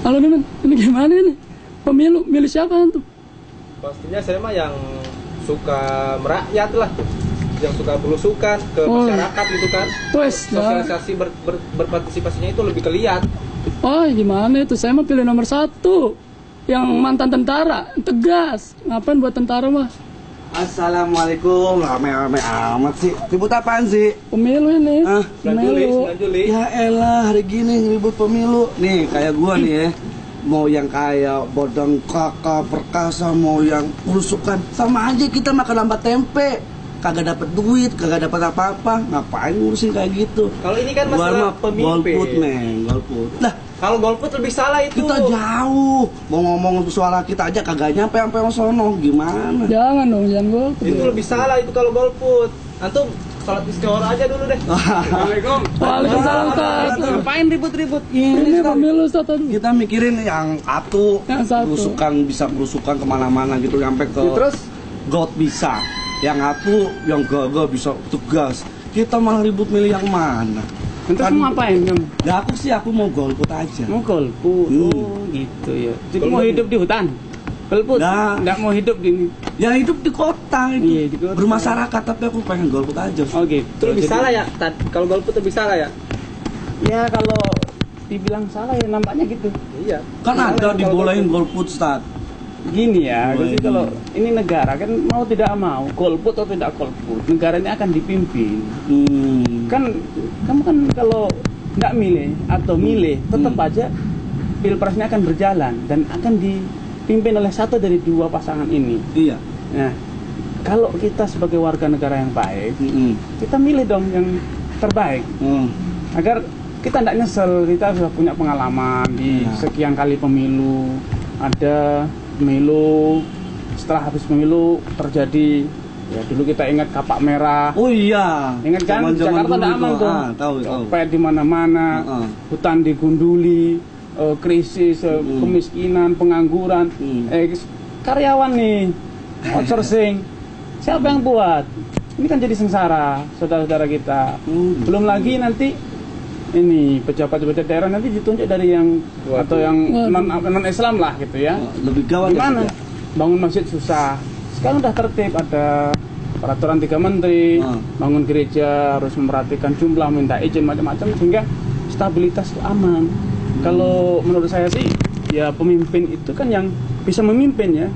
Halo nih men, ini gimana ini? Pemilu, milih siapa tuh? Pastinya saya mah yang suka merakyat lah, yang suka belusukan ke masyarakat gitu kan. Sosialisasi berpartisipasinya itu lebih kelihatan. Oh gimana itu? Saya mah pilih nomor 1, yang mantan tentara, tegas. Ngapain buat tentara mah? Assalamualaikum, rame-rame amat sih. Ribut apaan sih? Pemilu ini. 9 Juli. Ya elah, hari gini ribut pemilu. Nih, kayak gua nih ya. Mau yang kayak bodong kakak perkasa, mau yang belusukan, sama aja kita makan lambat tempe. Kagak dapat duit, kagak dapat apa-apa. Ngapain ngurusin kayak gitu? Kalau ini kan masalah pemimpin. Golput, men, golput. Lah, kalau golput lebih salah itu. kita jauh. Mau ngomong suara kita aja kagak nyampe sampai sono. Gimana? Jangan dong, jangan golput. Itu lebih salah itu kalau golput. Antum sholat istighfar aja dulu deh. Assalamualaikum. Waalaikumsalam Ustaz. Ngapain ribut-ribut? Ini pemilu Ustaz. Kita mikirin yang satu, berusukan, bisa berusukan kemana-mana gitu, sampai ke Terus got bisa. Yang satu yang gagal bisa tegas. Kita malah ribut milih yang mana? Terus mau ngapain kamu? Ya aku mau golput aja. Mau golput? Oh gitu ya. Jadi mau hidup di hutan? Golput? Nah, nggak mau hidup di... Ya hidup di kota itu. Iya, di kota. Bermasyarakat, tapi aku pengen golput aja. Oh gitu. itu lebih salah ya? Kalau golput lebih salah ya? Ya kalau dibilang salah ya nampaknya gitu. Iya. Kan ada dibolehin golput, Ustaz. Gini ya, Oh, jadi ini. kalau ini negara kan mau tidak mau, golput atau tidak golput, negara ini akan dipimpin. Kan kamu kan kalau nggak milih atau milih, tetap aja pilpresnya akan berjalan dan akan dipimpin oleh satu dari dua pasangan ini. Iya. Nah, kalau kita sebagai warga negara yang baik, kita milih dong yang terbaik agar kita tidak nyesel. Kita sudah punya pengalaman di sekian kali pemilu, ada pemilu, setelah habis pemilu terjadi ya dulu kita ingat kapak merah. Oh iya. Ingat kan? Jakarta tidak aman tuh. Tahu. Copet di mana-mana, hutan digunduli, krisis, kemiskinan, pengangguran. Karyawan nih, outsourcing. Siapa yang buat? Ini kan jadi sengsara saudara-saudara kita. Belum lagi nanti ini pejabat-pejabat daerah nanti ditunjuk dari yang atau yang non Islam lah gitu ya. Lebih gawat. Gimana? Bangun masjid susah. Sekarang udah tertib, ada peraturan 3 menteri. Bangun gereja harus memperhatikan jumlah, minta izin macam-macam sehingga stabilitas itu aman. Kalau menurut saya sih ya pemimpin itu kan yang bisa memimpin ya.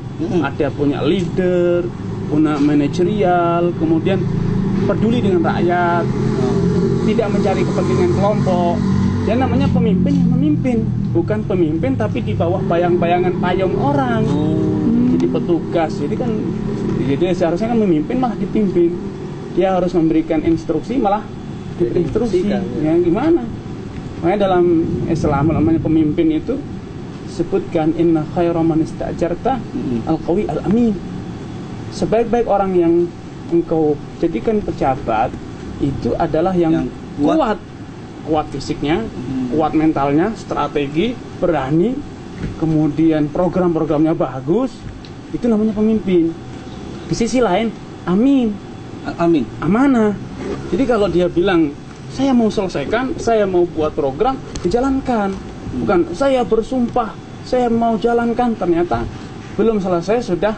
Ada punya leader, punya manajerial, kemudian peduli dengan rakyat. Tidak mencari kepentingan kelompok. Dia namanya pemimpin yang memimpin, bukan pemimpin tapi di bawah bayang-bayangan payung orang. Jadi petugas. Jadi seharusnya kan memimpin malah dipimpin. Dia harus memberikan instruksi malah diberi instruksi. Ya gimana? Makanya dalam Islam namanya pemimpin itu sebutkan inna khairu man ista'jarta al-qawi al-amin. Sebaik-baik orang yang engkau jadikan pejabat itu adalah yang kuat fisiknya, kuat mentalnya, strategi, berani, kemudian program-programnya bagus, itu namanya pemimpin. Di sisi lain, amanah. Jadi kalau dia bilang saya mau selesaikan, saya mau buat program, dijalankan. Bukan saya bersumpah, saya mau jalankan, ternyata belum selesai sudah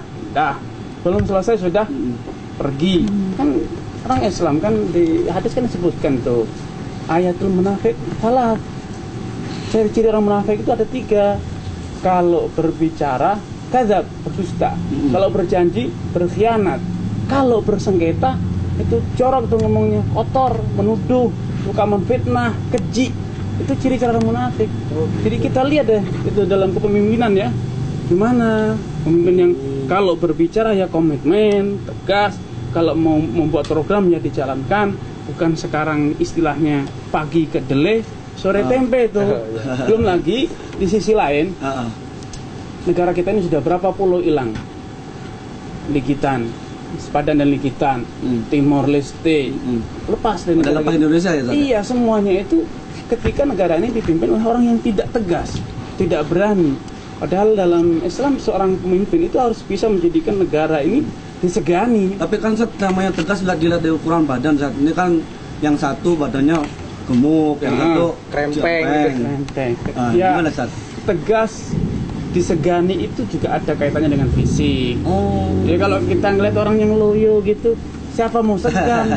pergi. Kan orang Islam kan di hadis kan disebutkan tuh ayatul munafik salah. Ciri-ciri orang munafik itu ada 3. Kalau berbicara kadzab, berdusta. Kalau berjanji berkhianat. Kalau bersengketa itu jorok tuh ngomongnya, kotor, menuduh, suka memfitnah, keji. Itu ciri-ciri orang munafik. Jadi kita lihat deh itu dalam kepemimpinan ya. Gimana pemimpin yang kalau berbicara ya komitmen, tegas. Kalau mau membuat program ya dijalankan, bukan sekarang istilahnya pagi kedelai, sore tempe itu. Belum lagi di sisi lain, negara kita ini sudah berapa puluh hilang. Likitan, Sepadan dan Likitan, Timor Leste, lepas dari negara Indonesia ya? Iya, semuanya itu ketika negara ini dipimpin oleh orang yang tidak tegas, tidak berani. Padahal dalam Islam seorang pemimpin itu harus bisa menjadikan negara ini disegani. Tapi kan namanya tegas nggak dilihat dari ukuran badan. Saat ini kan yang satu badannya gemuk, yang satu krempeng. Ya, gimana Sat? tegas, disegani itu juga ada kaitannya dengan fisik. Jadi kalau kita ngeliat orang yang loyo gitu, siapa mau segan?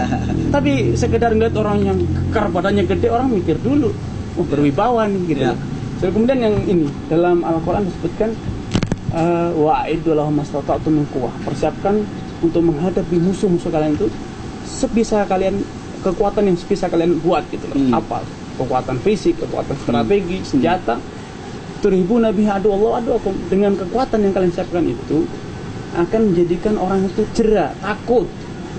Tapi sekedar ngeliat orang yang kekar, badannya gede, orang mikir dulu, berwibawa nih gitu. So, kemudian yang ini dalam Al-Quran disebutkan wa'iddu lahum mastata'tum min quwwah, persiapkan untuk menghadapi musuh-musuh kalian itu sebisa kalian, kekuatan yang sebisa kalian buat gitu loh. Apa? Kekuatan fisik, kekuatan strategi, senjata. Turhibuna biha aduwallahu aduwakum, dengan kekuatan yang kalian siapkan itu akan menjadikan orang itu jera, takut.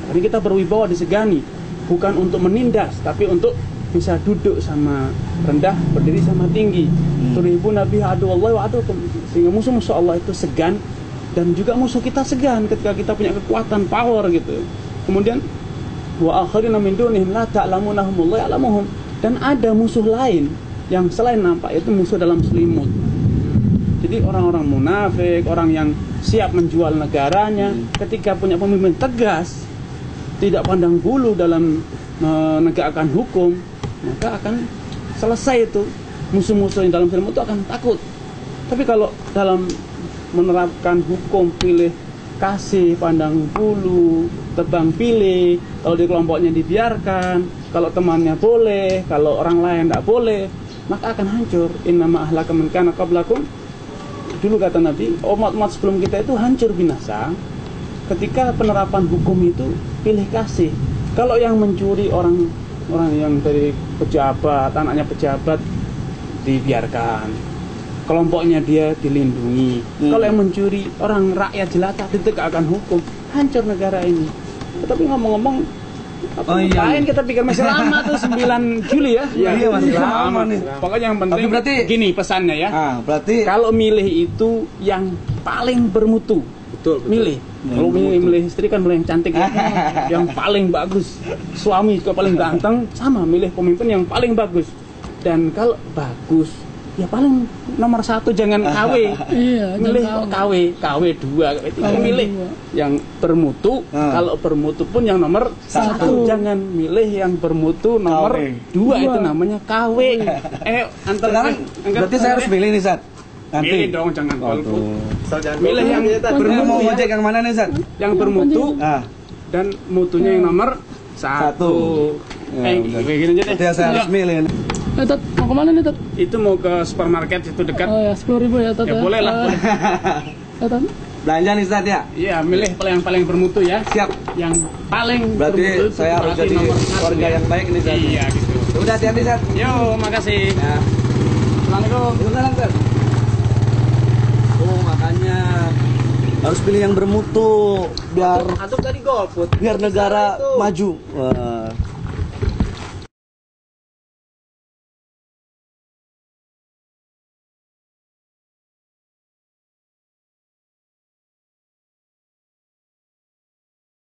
Jadi kita berwibawa, disegani, bukan untuk menindas, tapi untuk bisa duduk sama rendah, berdiri sama tinggi. Turhibuna biha aduwallahu aduwakum, sehingga musuh-musuh Allah itu segan, dan juga musuh kita segan ketika kita punya kekuatan, power gitu. Kemudian wa akharina min dunihim la ta'lamunahum wallahu ya'lamuhum, dan ada musuh lain yang selain nampak, itu musuh dalam selimut. Jadi orang-orang munafik, orang yang siap menjual negaranya, ketika punya pemimpin tegas, tidak pandang bulu dalam menegakkan hukum, maka akan selesai itu. Musuh-musuh yang dalam selimut itu akan takut. Tapi kalau dalam menerapkan hukum pilih kasih, pandang bulu, tebang pilih, kalau di kelompoknya dibiarkan, kalau temannya boleh, kalau orang lain tidak boleh, maka akan hancur. Innama ahlaka man kana qablakum, dulu kata Nabi, umat-umat sebelum kita itu hancur binasa ketika penerapan hukum itu pilih kasih. Kalau yang mencuri orang yang dari pejabat, anaknya pejabat, dibiarkan, kelompoknya dia dilindungi. Kalau yang mencuri orang rakyat jelata, ditegakkan hukum, hancur negara ini. Tapi ngomong-ngomong, ngapain kita pikir masih lama tuh 9 Juli ya? Iya, masih lama nih. Pokoknya yang penting berarti gini pesannya ya. Berarti kalau milih itu yang paling bermutu. Betul. Milih. Kalau milih istri kan milih yang cantik ya. Yang paling bagus. Suami juga paling ganteng, sama milih pemimpin yang paling bagus. Dan kalau bagus, ya paling nomor 1 jangan KW. Iya, milih KW 2, KW 3, milih yang bermutu. Kalau bermutu pun yang nomor 1, jangan milih yang bermutu nomor 2, itu namanya KW. Berarti saya harus milih nih, Sat. Nanti. Milih dong, jangan golput. Milih yang bermutu. Mau ngojek yang mana nih, Sat? Yang bermutu dan mutunya yang nomor 1. Begini aja deh. Berarti saya harus milih. Tat, mau kemana nih, Tat? Itu mau ke supermarket, itu dekat. Oh ya, 10.000 ya, Tat. Ya boleh lah. Tat. Belanja nih, Sat ya? Iya, milih yang paling bermutu ya. Siap. Yang paling berarti bermutu. Saya harus jadi warga yang baik nih, Sat. Iya, gitu. Udah, hati-hati, Sat. Yo, makasih. Ya. Assalamualaikum. Waalaikumsalam, Sat. Makanya harus pilih yang bermutu biar Antum tadi golput. Biar negara maju. Wah.